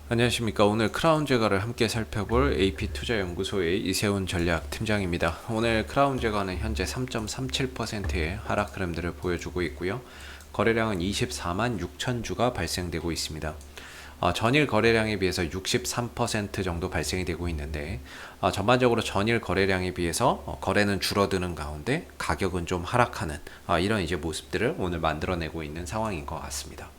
안녕하십니까. 오늘 크라운 제거를 함께 살펴볼 AP투자연구소의 이세훈 전략팀장입니다. 오늘 크라운 제거는 현재 3.37%의 하락 흐름들을 보여주고 있고요. 거래량은 24만 6천 주가 발생되고 있습니다. 전일 거래량에 비해서 63% 정도 발생이 되고 있는데 전반적으로 전일 거래량에 비해서 거래는 줄어드는 가운데 가격은 좀 하락하는 이런 이제 모습들을 오늘 만들어내고 있는 상황인 것 같습니다.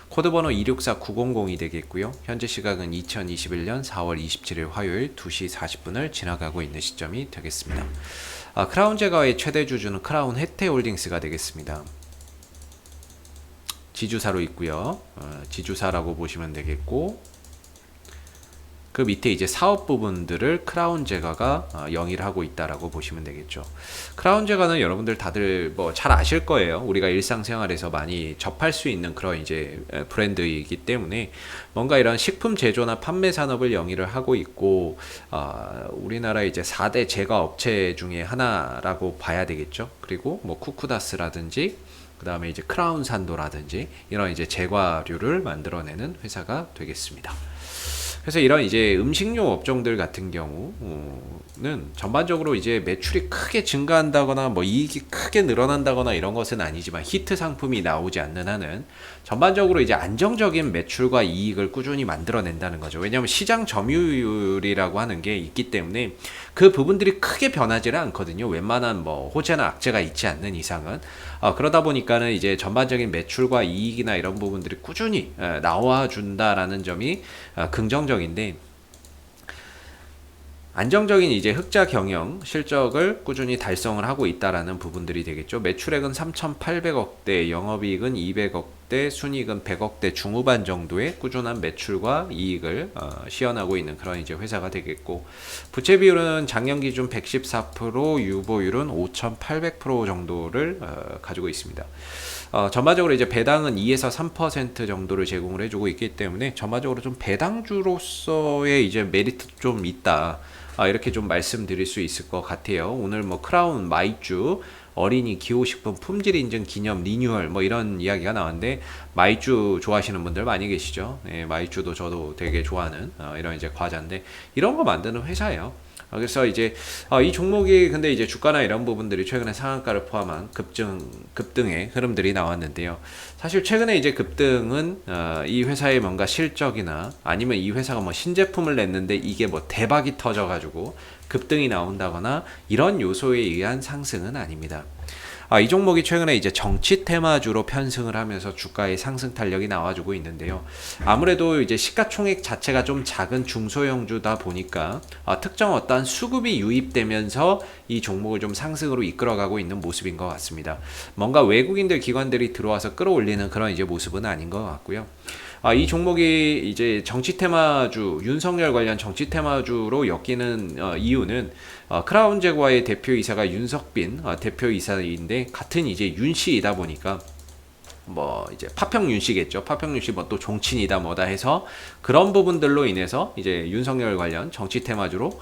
코드번호 264900이 되겠고요. 현재 시각은 2021년 4월 27일 화요일 2시 40분을 지나가고 있는 시점이 되겠습니다. 크라운 제거의 최대 주주는 크라운 혜태홀딩스가 되겠습니다. 지주사로 있고요. 지주사라고 보시면 되겠고, 그 밑에 이제 사업 부분들을 크라운 제거가 영위를 하고 있다라고 보시면 되겠죠. 크라운 제거는 여러분들 다들 뭐 잘 아실 거예요. 우리가 일상생활에서 많이 접할 수 있는 그런 이제 브랜드이기 때문에 뭔가 이런 식품 제조나 판매 산업을 영위를 하고 있고, 우리나라 이제 4대 제과 업체 중에 하나라고 봐야 되겠죠. 그리고 뭐 쿠쿠다스라든지 그 다음에 이제 크라운 산도라든지 이런 이제 제과류를 만들어내는 회사가 되겠습니다. 그래서 이런 이제 음식료 업종들 같은 경우는 전반적으로 이제 매출이 크게 증가한다거나 뭐 이익이 크게 늘어난다거나 이런 것은 아니지만 히트 상품이 나오지 않는 한은 전반적으로 이제 안정적인 매출과 이익을 꾸준히 만들어낸다는 거죠. 왜냐하면 시장 점유율이라고 하는 게 있기 때문에 그 부분들이 크게 변하지는 않거든요. 웬만한 뭐 호재나 악재가 있지 않는 이상은. 그러다 보니까는 이제 전반적인 매출과 이익이나 이런 부분들이 꾸준히 나와 준다라는 점이 긍정적인데, 안정적인 이제 흑자 경영 실적을 꾸준히 달성을 하고 있다라는 부분들이 되겠죠. 매출액은 3,800억대, 영업이익은 200억대, 순이익은 100억대 중후반 정도의 꾸준한 매출과 이익을 시현하고 있는 그런 이제 회사가 되겠고, 부채 비율은 작년 기준 114%, 유보율은 5,800% 정도를 가지고 있습니다. 전반적으로 이제 배당은 2에서 3% 정도를 제공을 해주고 있기 때문에 전반적으로 좀 배당주로서의 이제 메리트 좀 있다. 이렇게 좀 말씀드릴 수 있을 것 같아요. 오늘 뭐 크라운 마이쮸 어린이 기호식품 품질 인증 기념 리뉴얼 뭐 이런 이야기가 나왔는데, 마이쮸 좋아하시는 분들 많이 계시죠. 네, 마이쮸도 저도 되게 좋아하는 이런 이제 과자인데 이런 거 만드는 회사예요. 그래서 이제 이 종목이 근데 이제 주가나 이런 부분들이 최근에 상한가를 포함한 급등의 흐름들이 나왔는데요. 사실 최근에 이제 급등은 이 회사의 뭔가 실적이나 아니면 이 회사가 뭐 신제품을 냈는데 이게 뭐 대박이 터져가지고 급등이 나온다거나 이런 요소에 의한 상승은 아닙니다. 이 종목이 최근에 이제 정치 테마주로 편승을 하면서 주가의 상승 탄력이 나와주고 있는데요. 아무래도 이제 시가총액 자체가 좀 작은 중소형주다 보니까 특정 어떠한 수급이 유입되면서 이 종목을 좀 상승으로 이끌어가고 있는 모습인 것 같습니다. 뭔가 외국인들 기관들이 들어와서 끌어올리는 그런 이제 모습은 아닌 것 같고요. 이 종목이 이제 정치 테마주, 윤석열 관련 정치 테마주로 엮이는 이유는 크라운 제과의 대표이사가 윤석빈 대표이사인데 같은 이제 윤씨이다 보니까 뭐 이제 파평 윤씨겠죠. 파평 윤씨 뭐 또 종친이다 뭐다 해서 그런 부분들로 인해서 이제 윤석열 관련 정치 테마주로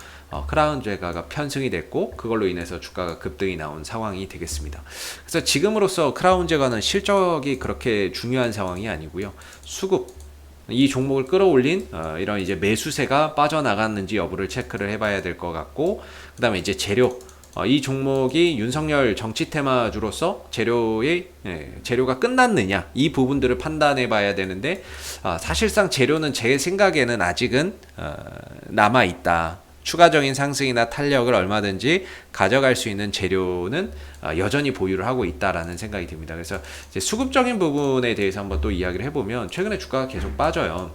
크라운 제과가 편승이 됐고, 그걸로 인해서 주가가 급등이 나온 상황이 되겠습니다. 그래서 지금으로서 크라운 제과는 실적이 그렇게 중요한 상황이 아니고요. 수급, 이 종목을 끌어올린 이런 이제 매수세가 빠져나갔는지 여부를 체크를 해봐야 될 것 같고, 그 다음에 이제 재료, 이 종목이 윤석열 정치 테마주로서 재료가 끝났느냐, 이 부분들을 판단해 봐야 되는데, 사실상 재료는 제 생각에는 아직은 남아 있다. 추가적인 상승이나 탄력을 얼마든지 가져갈 수 있는 재료는 여전히 보유를 하고 있다라는 생각이 듭니다. 그래서 이제 수급적인 부분에 대해서 한번 또 이야기를 해보면, 최근에 주가가 계속 빠져요.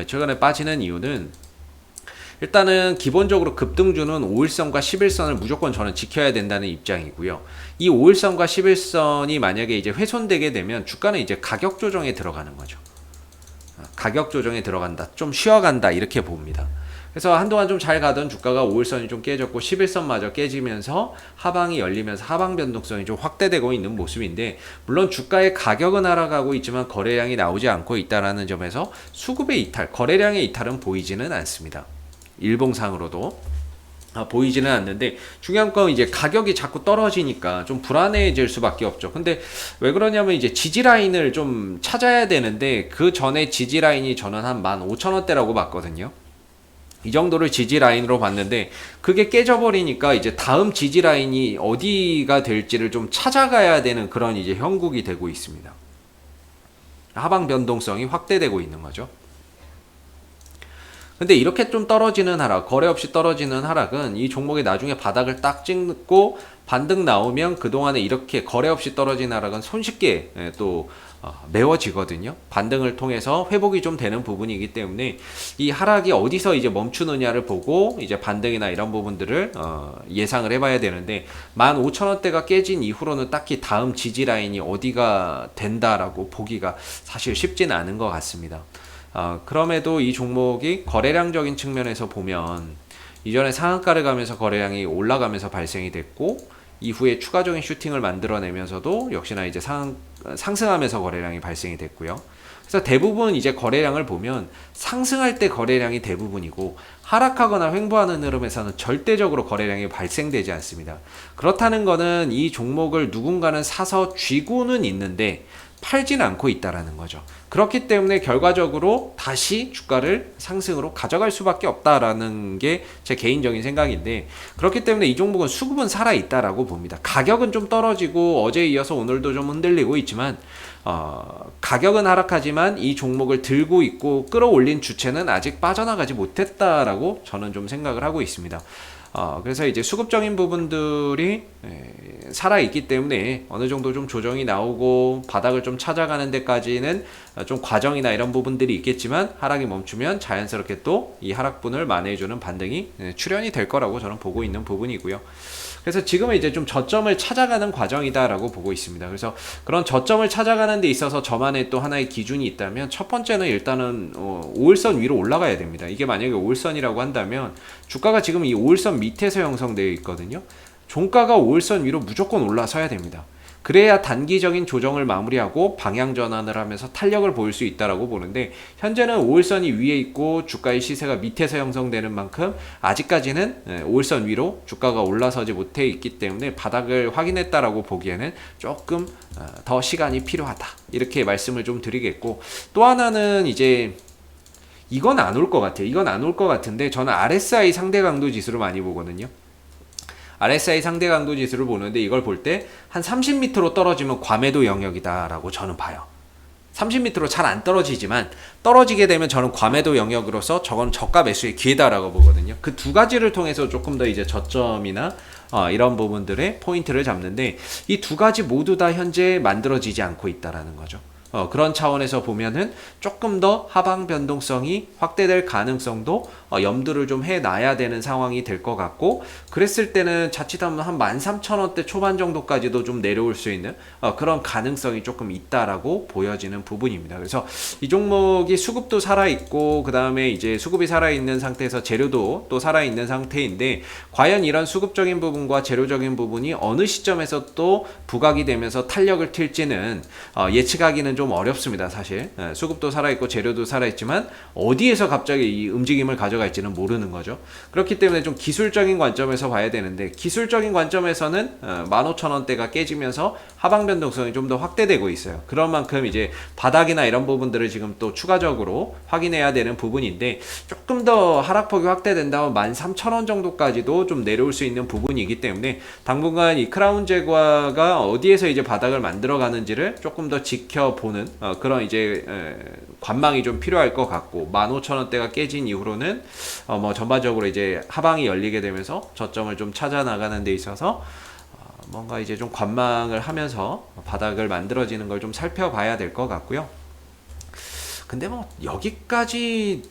최근에 빠지는 이유는 일단은 기본적으로 급등주는 5일선과 11선을 무조건 저는 지켜야 된다는 입장이고요. 이 5일선과 11선이 만약에 이제 훼손되게 되면 주가는 이제 가격 조정에 들어가는 거죠. 가격 조정에 들어간다, 좀 쉬어간다, 이렇게 봅니다. 그래서 한동안 좀 잘 가던 주가가 5일선이 좀 깨졌고 11선마저 깨지면서 하방이 열리면서 하방 변동성이 좀 확대되고 있는 모습인데, 물론 주가의 가격은 하락하고 있지만 거래량이 나오지 않고 있다는 점에서 수급의 이탈, 거래량의 이탈은 보이지는 않습니다. 일봉상으로도. 보이지는 않는데, 중요한 건 이제 가격이 자꾸 떨어지니까 좀 불안해질 수밖에 없죠. 근데 왜 그러냐면 이제 지지 라인을 좀 찾아야 되는데, 그 전에 지지 라인이 저는 한 15,000원대라고 봤거든요. 이 정도를 지지 라인으로 봤는데, 그게 깨져버리니까 이제 다음 지지 라인이 어디가 될지를 좀 찾아가야 되는 그런 이제 형국이 되고 있습니다. 하방 변동성이 확대되고 있는 거죠. 근데 이렇게 좀 떨어지는 하락, 거래 없이 떨어지는 하락은 이 종목이 나중에 바닥을 딱 찍고 반등 나오면 그동안에 이렇게 거래 없이 떨어진 하락은 손쉽게 또 메워지거든요. 반등을 통해서 회복이 좀 되는 부분이기 때문에 이 하락이 어디서 이제 멈추느냐를 보고 이제 반등이나 이런 부분들을 예상을 해봐야 되는데, 15,000원대가 깨진 이후로는 딱히 다음 지지 라인이 어디가 된다라고 보기가 사실 쉽지는 않은 것 같습니다. 그럼에도 이 종목이 거래량적인 측면에서 보면 이전에 상한가를 가면서 거래량이 올라가면서 발생이 됐고, 이후에 추가적인 슈팅을 만들어내면서도 역시나 이제 상승하면서 거래량이 발생이 됐고요. 그래서 대부분 이제 거래량을 보면 상승할 때 거래량이 대부분이고, 하락하거나 횡보하는 흐름에서는 절대적으로 거래량이 발생되지 않습니다. 그렇다는 거는 이 종목을 누군가는 사서 쥐고는 있는데 팔지는 않고 있다라는 거죠. 그렇기 때문에 결과적으로 다시 주가를 상승으로 가져갈 수밖에 없다라는 게 제 개인적인 생각인데, 그렇기 때문에 이 종목은 수급은 살아있다라고 봅니다. 가격은 좀 떨어지고 어제에 이어서 오늘도 좀 흔들리고 있지만, 가격은 하락하지만 이 종목을 들고 있고 끌어올린 주체는 아직 빠져나가지 못했다라고 저는 좀 생각을 하고 있습니다. 그래서 이제 수급적인 부분들이 살아있기 때문에 어느 정도 좀 조정이 나오고 바닥을 좀 찾아가는 데까지는 좀 과정이나 이런 부분들이 있겠지만, 하락이 멈추면 자연스럽게 또 이 하락분을 만회해주는 반등이 출현이 될 거라고 저는 보고 있는 부분이고요. 그래서 지금은 이제 좀 저점을 찾아가는 과정이다라고 보고 있습니다. 그래서 그런 저점을 찾아가는 데 있어서 저만의 또 하나의 기준이 있다면, 첫 번째는 일단은 5일선 위로 올라가야 됩니다. 이게 만약에 5일선이라고 한다면 주가가 지금 이 5일선 밑에서 형성되어 있거든요. 종가가 5일선 위로 무조건 올라서야 됩니다. 그래야 단기적인 조정을 마무리하고 방향 전환을 하면서 탄력을 보일 수 있다라고 보는데, 현재는 5일선이 위에 있고 주가의 시세가 밑에서 형성되는 만큼 아직까지는 5일선 위로 주가가 올라서지 못해 있기 때문에 바닥을 확인했다라고 보기에는 조금 더 시간이 필요하다, 이렇게 말씀을 좀 드리겠고, 또 하나는 이제 이건 안 올 것 같아요. 이건 안 올 것 같은데, 저는 RSI 상대 강도 지수를 많이 보거든요. RSI 상대 강도 지수를 보는데, 이걸 볼 때 한 30m로 떨어지면 과매도 영역이다라고 저는 봐요. 30m로 잘 안 떨어지지만 떨어지게 되면 저는 과매도 영역으로서 저건 저가 매수의 기회다라고 보거든요. 그 두 가지를 통해서 조금 더 이제 저점이나 이런 부분들의 포인트를 잡는데, 이 두 가지 모두 다 현재 만들어지지 않고 있다라는 거죠. 그런 차원에서 보면은 조금 더 하방 변동성이 확대될 가능성도 염두를 좀 해놔야 되는 상황이 될 것 같고, 그랬을 때는 자칫하면 한 13,000원대 초반 정도까지도 좀 내려올 수 있는 그런 가능성이 조금 있다라고 보여지는 부분입니다. 그래서 이 종목이 수급도 살아있고, 그 다음에 이제 수급이 살아있는 상태에서 재료도 또 살아있는 상태인데, 과연 이런 수급적인 부분과 재료적인 부분이 어느 시점에서 또 부각이 되면서 탄력을 튈지는 예측하기는 좀 어렵습니다. 사실 수급도 살아있고 재료도 살아있지만 어디에서 갑자기 이 움직임을 가져갈지는 모르는 거죠. 그렇기 때문에 좀 기술적인 관점에서 봐야 되는데, 기술적인 관점에서는 15,000원대가 깨지면서 하방 변동성이 좀 더 확대되고 있어요. 그런 만큼 이제 바닥이나 이런 부분들을 지금 또 추가적으로 확인해야 되는 부분인데, 조금 더 하락폭이 확대된다면 13,000원 정도까지도 좀 내려올 수 있는 부분이기 때문에 당분간 이 크라운 제과가 어디에서 이제 바닥을 만들어 가는지를 조금 더 지켜보는 그런 이제 관망이 좀 필요할 것 같고, 15,000원대가 깨진 이후로는 뭐 전반적으로 이제 하방이 열리게 되면서 저점을 좀 찾아 나가는 데 있어서 뭔가 이제 좀 관망을 하면서 바닥을 만들어지는 걸 좀 살펴봐야 될 것 같고요. 근데 뭐 여기까지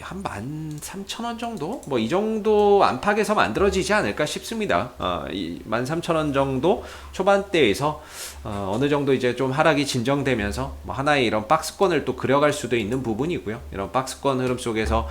한 13,000원 정도? 뭐 이 정도 안팎에서 만들어지지 않을까 싶습니다. 이 13,000원 정도 초반대에서 어느 정도 이제 좀 하락이 진정되면서 뭐 하나의 이런 박스권을 또 그려갈 수도 있는 부분이고요. 이런 박스권 흐름 속에서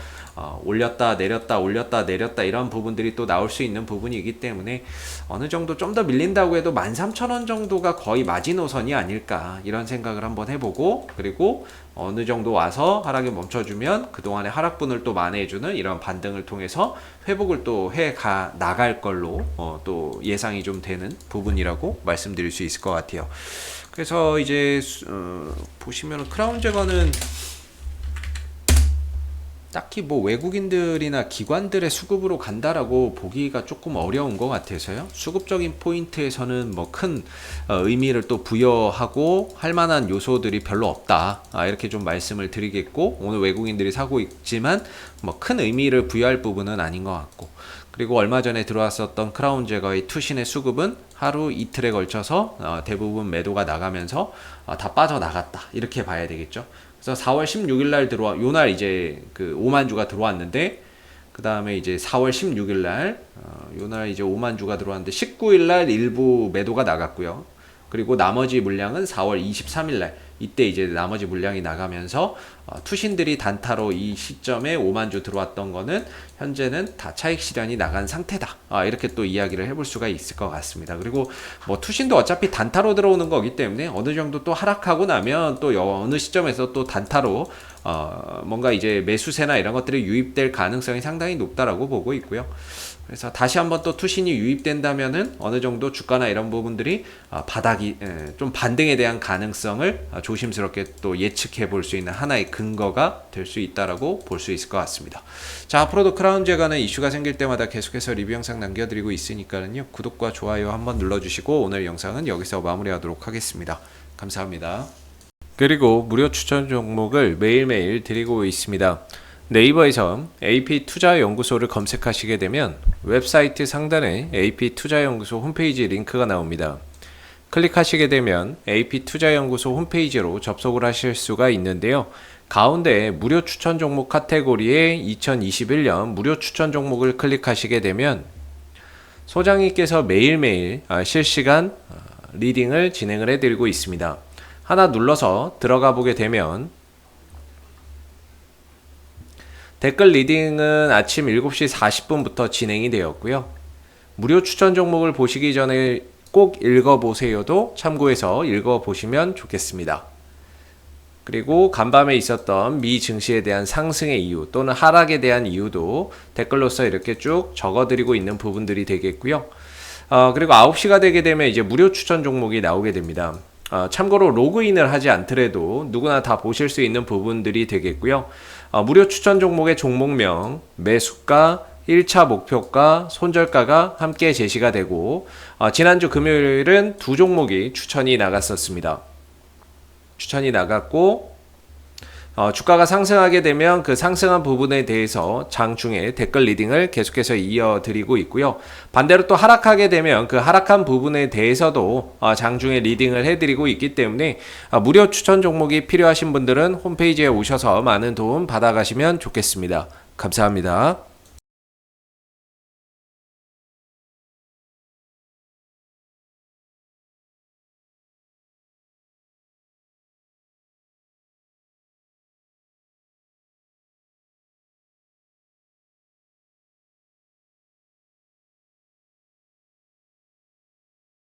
올렸다 내렸다 올렸다 내렸다 이런 부분들이 또 나올 수 있는 부분이기 때문에 어느 정도 좀 더 밀린다고 해도 13,000원 정도가 거의 마지노선이 아닐까, 이런 생각을 한번 해보고, 그리고 어느 정도 또 와서 하락이 멈춰주면 그동안의 하락분을 또 만회해주는 이런 반등을 통해서 회복을 또 해가 나갈 걸로 또 예상이 좀 되는 부분이라고 말씀드릴 수 있을 것 같아요. 그래서 이제 보시면은 크라운 제거는 딱히 뭐 외국인들이나 기관들의 수급으로 간다라고 보기가 조금 어려운 것 같아서요. 수급적인 포인트에서는 뭐 큰 의미를 또 부여하고 할 만한 요소들이 별로 없다. 이렇게 좀 말씀을 드리겠고, 오늘 외국인들이 사고 있지만 뭐 큰 의미를 부여할 부분은 아닌 것 같고, 그리고 얼마 전에 들어왔었던 크라운 제거의 투신의 수급은 하루 이틀에 걸쳐서 대부분 매도가 나가면서 다 빠져나갔다. 이렇게 봐야 되겠죠. 그래서 4월 16일 날 요날 이제 그 5만 주가 들어왔는데, 그 다음에 이제 4월 16일 날, 요날 이제 5만 주가 들어왔는데, 19일 날 일부 매도가 나갔고요. 그리고 나머지 물량은 4월 23일 날, 이때 이제 나머지 물량이 나가면서 투신들이 단타로 이 시점에 5만 주 들어왔던 거는 현재는 다 차익 실현이 나간 상태다. 이렇게 또 이야기를 해볼 수가 있을 것 같습니다. 그리고 뭐 투신도 어차피 단타로 들어오는 거기 때문에 어느 정도 또 하락하고 나면 또 어느 시점에서 또 단타로 뭔가 이제 매수세나 이런 것들이 유입될 가능성이 상당히 높다라고 보고 있고요. 그래서 다시 한번 또 투신이 유입된다면은 어느 정도 주가나 이런 부분들이 바닥이 좀 반등에 대한 가능성을 조심스럽게 또 예측해 볼 수 있는 하나의 근거가 될 수 있다라고 볼 수 있을 것 같습니다. 자, 앞으로도 크라운 제거는 이슈가 생길 때마다 계속해서 리뷰 영상 남겨드리고 있으니까요. 구독과 좋아요 한번 눌러주시고 오늘 영상은 여기서 마무리하도록 하겠습니다. 감사합니다. 그리고 무료 추천 종목을 매일매일 드리고 있습니다. 네이버에서 AP투자연구소를 검색하시게 되면 웹사이트 상단에 AP투자연구소 홈페이지 링크가 나옵니다. 클릭하시게 되면 AP투자연구소 홈페이지로 접속을 하실 수가 있는데요. 가운데 무료 추천 종목 카테고리에 2021년 무료 추천 종목을 클릭하시게 되면 소장님께서 매일매일 실시간 리딩을 진행을 해드리고 있습니다. 하나 눌러서 들어가 보게 되면 댓글 리딩은 아침 7시 40분부터 진행이 되었고요. 무료 추천 종목을 보시기 전에 꼭 읽어보세요도 참고해서 읽어보시면 좋겠습니다. 그리고 간밤에 있었던 미 증시에 대한 상승의 이유 또는 하락에 대한 이유도 댓글로서 이렇게 쭉 적어드리고 있는 부분들이 되겠고요. 그리고 9시가 되게 되면 이제 무료 추천 종목이 나오게 됩니다. 참고로 로그인을 하지 않더라도 누구나 다 보실 수 있는 부분들이 되겠고요. 무료 추천 종목의 종목명, 매수가, 1차 목표가, 손절가가 함께 제시가 되고 지난주 금요일은 두 종목이 추천이 나갔었습니다. 추천이 나갔고 주가가 상승하게 되면 그 상승한 부분에 대해서 장중에 댓글 리딩을 계속해서 이어드리고 있고요. 반대로 또 하락하게 되면 그 하락한 부분에 대해서도 장중에 리딩을 해드리고 있기 때문에 무료 추천 종목이 필요하신 분들은 홈페이지에 오셔서 많은 도움 받아가시면 좋겠습니다. 감사합니다.